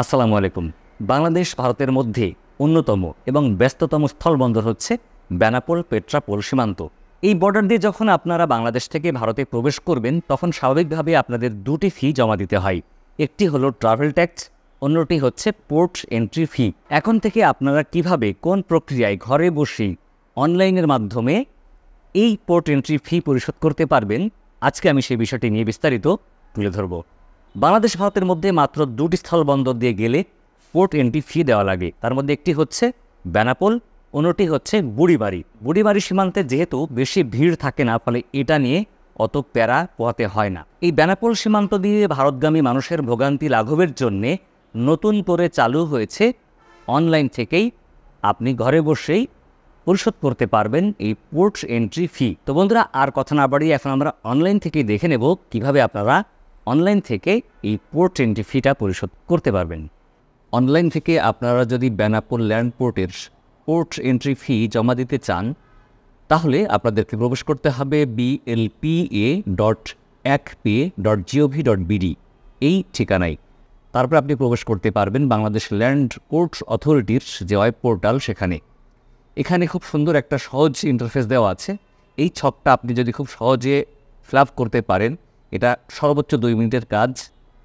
আসসালামু আলাইকুম। বাংলাদেশ ভারতের মধ্যে অন্যতম এবং ব্যস্ততম স্থলবন্দর হচ্ছে বেনাপোল পেট্রাপোল সীমান্ত। এই বর্ডার দিয়ে যখন আপনারা বাংলাদেশ থেকে ভারতে প্রবেশ করবেন তখন স্বাভাবিকভাবে আপনাদের দুটি ফি জমা দিতে হয়। একটি হলো ট্রাভেল ট্যাক্স, অন্যটি হচ্ছে পোর্ট এন্ট্রি ফি। এখন থেকে আপনারা কিভাবে কোন প্রক্রিয়ায় ঘরে বসেই অনলাইনের মাধ্যমে এই পোর্ট এন্ট্রি ফি পরিশোধ করতে পারবেন, আজকে আমি সেই বিষয়টি নিয়ে বিস্তারিত তুলে ধরব। বাংলাদেশ ভারতের মধ্যে মাত্র দুটি স্থলবন্দর দিয়ে গেলে পোর্ট এন্ট্রি ফি দেওয়া লাগে। তার মধ্যে একটি হচ্ছে বেনাপোল, অন্যটি হচ্ছে বুড়িবাড়ি। বুড়িবাড়ি সীমান্তে যেহেতু বেশি ভিড় থাকে না, ফলে এটা নিয়ে অত প্যারা পোহাতে হয় না। এই বেনাপোল সীমান্ত দিয়ে ভারতগামী মানুষের ভোগান্তি লাঘবের জন্যে নতুন করে চালু হয়েছে অনলাইন থেকেই আপনি ঘরে বসেই পরিশোধ করতে পারবেন এই পোর্ট এন্ট্রি ফি। তো বন্ধুরা, আর কথা না বাড়িয়ে এখন আমরা অনলাইন থেকেই দেখে নেব কিভাবে আপনারা অনলাইন থেকে এই পোর্ট এন্ট্রি ফিটা পরিশোধ করতে পারবেন। অনলাইন থেকে আপনারা যদি বেনাপোল ল্যান্ড পোর্টের পোর্ট এন্ট্রি ফি জমা দিতে চান, তাহলে আপনাদেরকে প্রবেশ করতে হবে blpa.1pa.gov.bd এই ঠিকানায়। তারপর আপনি প্রবেশ করতে পারবেন বাংলাদেশ ল্যান্ড পোর্ট অথরিটির যে ওয়েব পোর্টাল, সেখানে। এখানে খুব সুন্দর একটা সহজ ইন্টারফেস দেওয়া আছে। এই ছকটা আপনি যদি খুব সহজে ফিল আপ করতে পারেন, এটা সর্বোচ্চ 2 মিনিটের কাজ।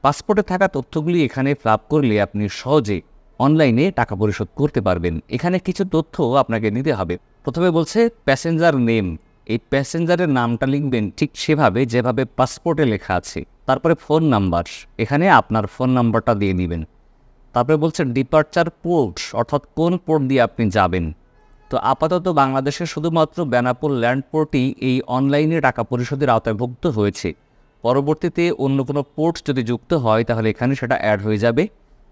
পাসপোর্টে থাকা তথ্যগুলি এখানে ফিল আপ করলে আপনি সহজে অনলাইনে টাকা পরিশোধ করতে পারবেন। এখানে কিছু তথ্য আপনাকে নিতে হবে। প্রথমে বলছে প্যাসেঞ্জার নেম। এই প্যাসেঞ্জারের নামটা লিখবেন ঠিক সেভাবে যেভাবে পাসপোর্টে লেখা আছে। তারপরে ফোন নাম্বার, এখানে আপনার ফোন নাম্বারটা দিয়ে দিবেন। তারপরে বলছে ডিপার্চার পোর্ট, অর্থাৎ কোন পোর্ট দিয়ে আপনি যাবেন। তো আপাতত বাংলাদেশে শুধুমাত্র বেনাপোল ল্যান্ড পোর্টই এই অনলাইনে টাকা পরিশোধের আওতাভুক্ত হয়েছে। পরবর্তীতে অন্য কোনো পোর্ট যদি যুক্ত হয় তাহলে এখানে সেটা অ্যাড হয়ে যাবে।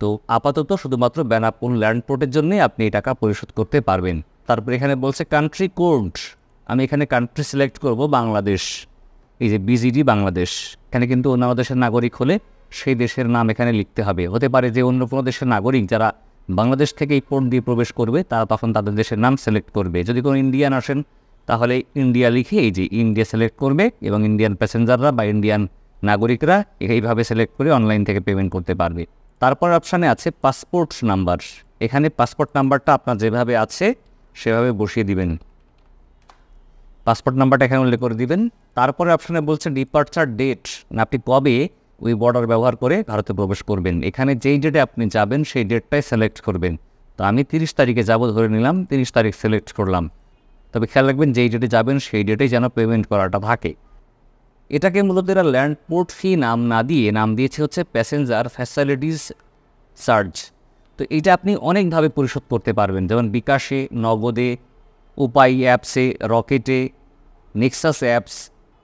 তো আপাতত শুধুমাত্র বেনাপোল ল্যান্ড পোর্টের জন্যই আপনি এই টাকা পরিশোধ করতে পারবেন। তারপর এখানে বলছে কান্ট্রি কোড। আমি এখানে কান্ট্রি সিলেক্ট করব বাংলাদেশ। এই যে বিজিডি বাংলাদেশ, এখানে কিন্তু অন্য দেশের নাগরিক হলে সেই দেশের নাম এখানে লিখতে হবে। হতে পারে যে অন্য কোনো দেশের নাগরিক যারা বাংলাদেশ থেকে এই পোর্ট দিয়ে প্রবেশ করবে, তারা তখন তাদের দেশের নাম সিলেক্ট করবে। যদি কোনো ইন্ডিয়ান আসেন তাহলে ইন্ডিয়া লিখে এই যে ইন্ডিয়া সিলেক্ট করবে, এবং ইন্ডিয়ান প্যাসেঞ্জাররা বা ইন্ডিয়ান নাগরিকরা এইভাবে সিলেক্ট করে অনলাইন থেকে পেমেন্ট করতে পারবে। তারপর অপশানে আছে পাসপোর্ট নাম্বার। এখানে পাসপোর্ট নাম্বারটা আপনার যেভাবে আছে সেভাবে বসিয়ে দিবেন। পাসপোর্ট নাম্বারটা এখানে উল্লেখ করে দিবেন। তারপরে অপশানে বলছে ডিপার্চার ডেট, আপনি কবে ওই বর্ডার ব্যবহার করে ভারতে প্রবেশ করবেন। এখানে যেই ডেটে আপনি যাবেন সেই ডেটটাই সিলেক্ট করবেন। তো আমি 30 তারিখে যাব ধরে নিলাম, 30 তারিখ সিলেক্ট করলাম। তবে খেয়াল রাখবেন যেই ডেটে যাবেন সেই ডেটেই যেন পেমেন্ট করাটা থাকে। এটাকে মূলত এরা ল্যান্ড পোর্ট ফি নাম না দিয়ে নাম দিয়েছে হচ্ছে প্যাসেঞ্জার ফ্যাসিলিটিস চার্জ। তো এইটা আপনি অনেকভাবে পরিশোধ করতে পারবেন, যেমন বিকাশে, নগদে, উপায় অ্যাপসে, রকেটে, Nexus apps,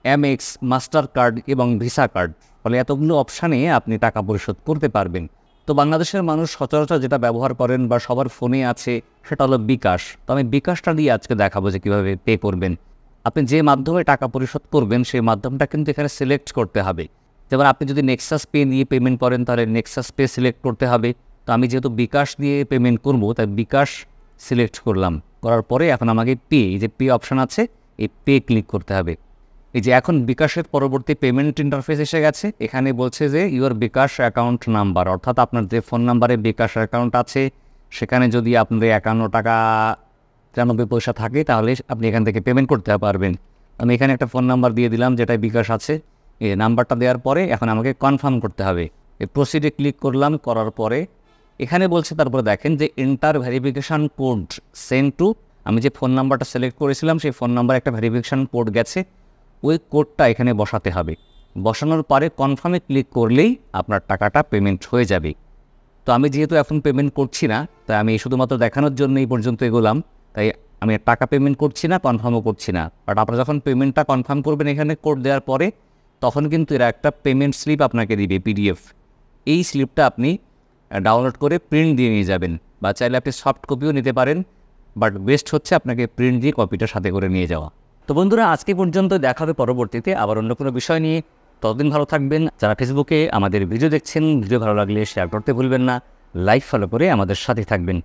MX, Mastercard এবং ভিসা কার্ড। ফলে এতগুলো অপশানে আপনি টাকা পরিশোধ করতে পারবেন। তো বাংলাদেশের মানুষ সচরাচর যেটা ব্যবহার করেন বা সবার ফোনে আছে সেটা হলো বিকাশ। তো আমি বিকাশটা দিয়ে আজকে দেখাবো যে কীভাবে পে করবেন। আপনি যে মাধ্যমে টাকা পরিশোধ করবেন সেই মাধ্যমটা কিন্তু এখানে সিলেক্ট করতে হবে। যেমন আপনি যদি নেক্সাস পে নিয়ে পেমেন্ট করেন তাহলে নেক্সাস পে সিলেক্ট করতে হবে। তো আমি যেহেতু বিকাশ দিয়ে পেমেন্ট করব, তাই বিকাশ সিলেক্ট করলাম। করার পরে এখন আমাকে পে, এই যে পে অপশান আছে, এই পে ক্লিক করতে হবে। এই যে এখন বিকাশের পরবর্তী পেমেন্ট ইন্টারফেস এসে গেছে। এখানে বলছে যে ইউর বিকাশ অ্যাকাউন্ট নাম্বার, অর্থাৎ আপনার যে ফোন নাম্বারে বিকাশ অ্যাকাউন্ট আছে সেখানে যদি আপনাদের 51 টাকা 93 পয়সা থাকে তাহলে আপনি এখান থেকে পেমেন্ট করতে পারবেন। আমি এখানে একটা ফোন নাম্বার দিয়ে দিলাম যেটাই বিকাশ আছে। এই নাম্বারটা দেওয়ার পরে এখন আমাকে কনফার্ম করতে হবে। এই প্রসিডে ক্লিক করলাম। করার পরে এখানে বলছে, তারপরে দেখেন যে enter verification code send to. আমি যে ফোন নাম্বারটা সিলেক্ট করেছিলাম সেই ফোন নাম্বারে একটা ভেরিফিকেশান কোড গেছে, ওই কোডটা এখানে বসাতে হবে। বসানোর পরে কনফার্মে ক্লিক করলেই আপনার টাকাটা পেমেন্ট হয়ে যাবে। তো আমি যেহেতু এখন পেমেন্ট করছি না, তাই আমি শুধুমাত্র দেখানোর জন্য এই পর্যন্ত এগোলাম। তাই আমি টাকা পেমেন্ট করছি না, কনফার্মও করছি না। বাট আপনারা যখন পেমেন্টটা কনফার্ম করবেন এখানে কোড দেওয়ার পরে, তখন কিন্তু এরা একটা পেমেন্ট স্লিপ আপনাকে দিবে, পিডিএফ। এই স্লিপটা আপনি ডাউনলোড করে প্রিন্ট দিয়ে নিয়ে যাবেন, বা চাইলে আপনি সফট কপিও নিতে পারেন। বাট বেস্ট হচ্ছে আপনাকে প্রিন্ট দিয়ে কপিটা সাথে করে নিয়ে যাওয়া। তো বন্ধুরা, আজকে পর্যন্ত দেখা হবে পরবর্তীতে আবার অন্য কোনো বিষয় নিয়ে। ততদিন ভালো থাকবেন। যারা ফেসবুকে আমাদের ভিডিও দেখছেন, ভিডিও ভালো লাগলে শেয়ার করতে ভুলবেন না। লাইক ফলো করে আমাদের সাথে থাকবেন।